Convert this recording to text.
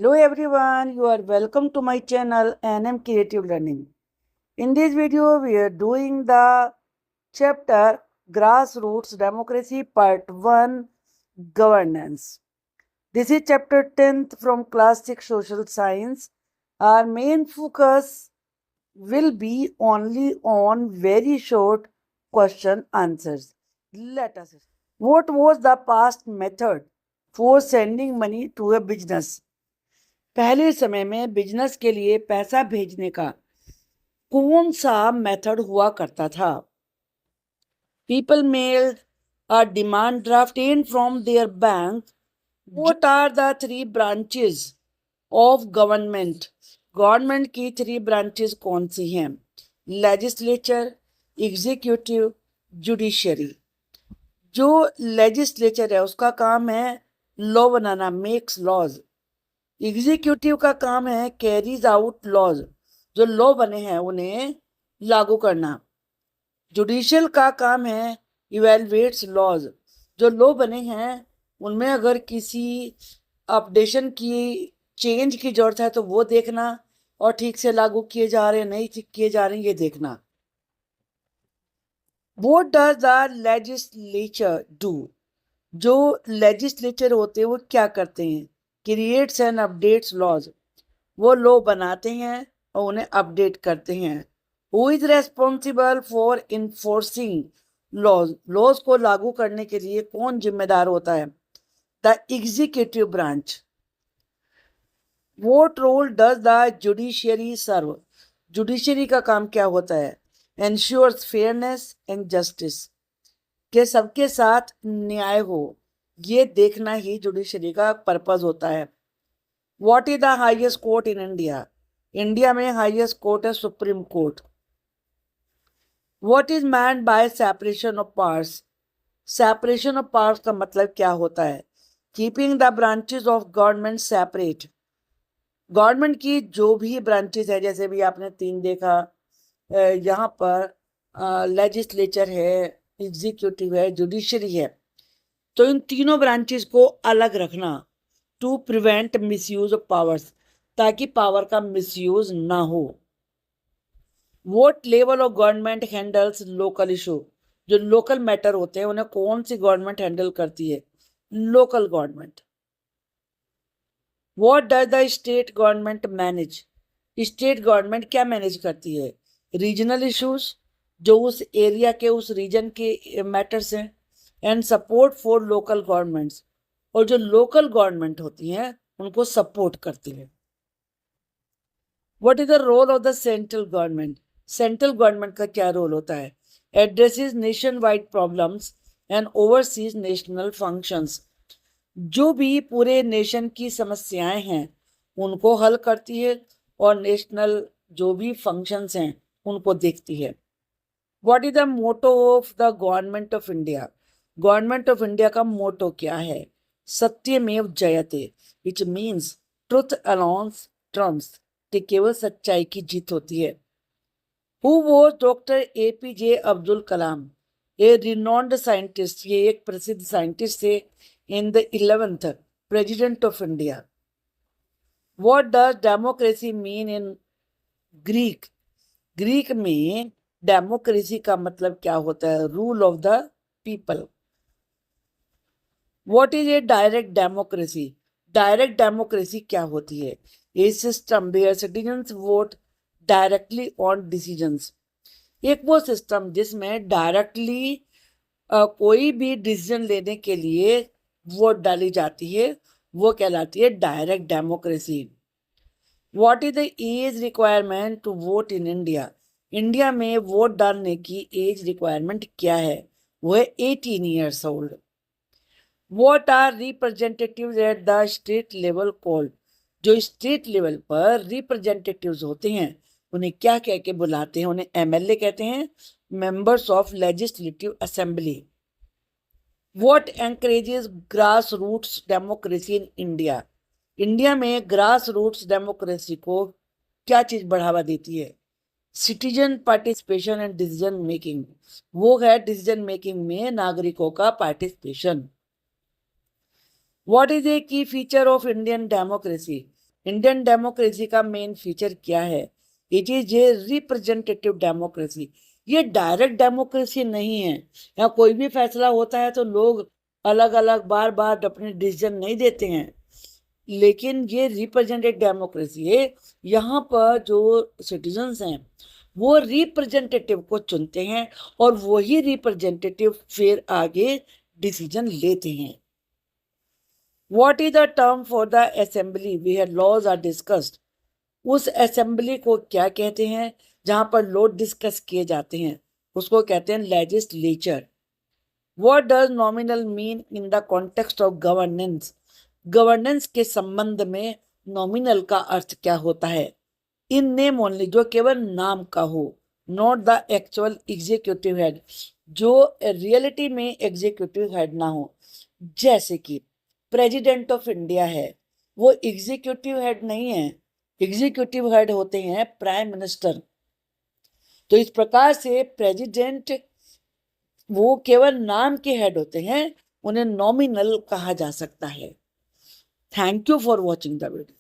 Hello everyone, you are welcome to my channel NM Creative Learning. In this video, we are doing the chapter Grassroots Democracy Part 1 Governance. This is chapter 10th from Class 6 Social Science. Our main focus will be only on very short question answers. Let us. What was the past method for sending money to a business? पहले समय में business के लिए पैसा भेजने का कौन सा मेथड हुआ करता था? People mail a demand draft in from their bank. What are the three branches of government? Government की थ्री ब्रांचेस कौन सी हैं? Legislature, executive, judiciary. जो लेजिस्लेचर है उसका काम है लॉ बनाना, मेक्स लॉज. एग्जीक्यूटिव का काम है कैरीज आउट लॉज, जो लॉ बने हैं उन्हें लागू करना. जुडिशियल का काम है इवेलुएट्स लॉज, जो लॉ बने हैं उनमें अगर किसी अपडेशन की, चेंज की जरूरत है तो वो देखना, और ठीक से लागू किए जा रहे हैं नहीं किए जा रहे हैं ये देखना. What does the legislature do? जो लेजिस्लेचर होते हैं वो क्या करते हैं? क्रिएट्स एंड अपडेट्स लॉज, वो लॉ बनाते हैं और उन्हें अपडेट करते हैं. Who is responsible for enforcing laws? Laws को लागू करने के लिए कौन जिम्मेदार होता है? The executive branch. What role does the judiciary serve? Judiciary का काम क्या होता है? एंश्योर्स फेयरनेस एंड जस्टिस, के सबके साथ न्याय हो, ये देखना ही जुडिशरी का पर्पज होता है. What is the highest court in India? India में हाईएस्ट कोर्ट है supreme court. What is meant by separation of powers? Separation of powers का मतलब क्या होता है? Keeping the branches of government separate. Government की जो भी ब्रांचेस है, जैसे भी आपने तीन देखा, यहाँ पर लेजिस्लेचर है, एग्जीक्यूटिव है, जुडिशरी है, तो इन तीनों ब्रांचेस को अलग रखना to prevent misuse of powers, ताकि पावर का मिसयूज ना हो. What level of government handles local issue? जो लोकल मैटर होते हैं उन्हें कौन सी गवर्नमेंट हैंडल करती है? Local government. What does the state government manage? State government क्या मैनेज करती है? रीजनल इश्यूज, जो उस एरिया के, उस रीजन के मैटर्स हैं, and support for local governments, और जो लोकल गवर्नमेंट होती हैं उनको सपोर्ट करती है. What is the role of the central government? Central government का क्या रोल होता है? Addresses nationwide problems and overseas national functions. जो भी पूरे नेशन की समस्याएं हैं उनको हल करती है, और नेशनल जो भी फंक्शंस हैं उनको देखती है. What is the motto of the government of India? Government of India का मोटो क्या है? सत्यमेव जयते, which means truth alone triumphs, कि केवल सच्चाई की जीत होती है. Who was doctor APJ Abdul Kalam? A renowned scientist, ये एक प्रसिद्ध साइंटिस्ट थे, in the 11th president of India. What does democracy mean in Greek? Greek में डेमोक्रेसी का मतलब क्या होता है? Rule of the people. What is a direct democracy? Direct democracy क्या होती है? A system where citizens vote directly on decisions. एक वो सिस्टम जिसमें डायरेक्टली कोई भी डिसीजन लेने के लिए वोट डाली जाती है, वो कहलाती है direct democracy. What is the age requirement to vote in India? India में वोट डालने की एज रिक्वायरमेंट क्या है? वो है 18 years old. What are representatives at the state level called? जो स्टेट लेवल पर रिप्रेजेंटेटिव्स होते हैं उन्हें क्या कह के बुलाते हैं? उन्हें MLA कहते हैं, members of legislative assembly. What encourages grass roots democracy in India? India में ग्रास रूट्स डेमोक्रेसी को क्या चीज बढ़ावा देती है? Citizen participation and decision making. वो है डिसीजन मेकिंग में नागरिकों का पार्टिसिपेशन. व्हाट इज ए की feature of Indian democracy? Indian democracy का मेन फीचर क्या है? It is a representative democracy. ये डायरेक्ट डेमोक्रेसी नहीं है। यहाँ कोई भी फैसला होता है तो लोग अलग अलग बार बार अपने डिसीजन नहीं देते हैं, लेकिन ये रिप्रेजेंटेटिव डेमोक्रेसी है। यहाँ पर जो सिटीजन्स हैं वो रिप्रेजेंटेटिव को चुनते हैं और वही रिप्रेजेंटेटिव फिर आगे डिसीजन लेते हैं। What is the term for the assembly where laws are discussed? उस असेंबली को क्या कहते हैं जहां पर लॉ डिस्कस किए जाते हैं? उसको कहते हैं legislature. What does nominal mean in the context of governance? Governance के संबंध में नॉमिनल का अर्थ क्या होता है? इन नेम ओनली, जो केवल नाम का हो, not the actual executive head, जो रियलिटी में एग्जीक्यूटिव हेड ना हो। जैसे कि प्रेसिडेंट ऑफ इंडिया है, वो एग्जीक्यूटिव हेड नहीं है। एग्जीक्यूटिव हेड होते हैं प्राइम मिनिस्टर। तो इस प्रकार से प्रेसिडेंट वो केवल नाम के हेड होते हैं, उन्हें नॉमिनल कहा जा सकता है। Thank you for watching the video.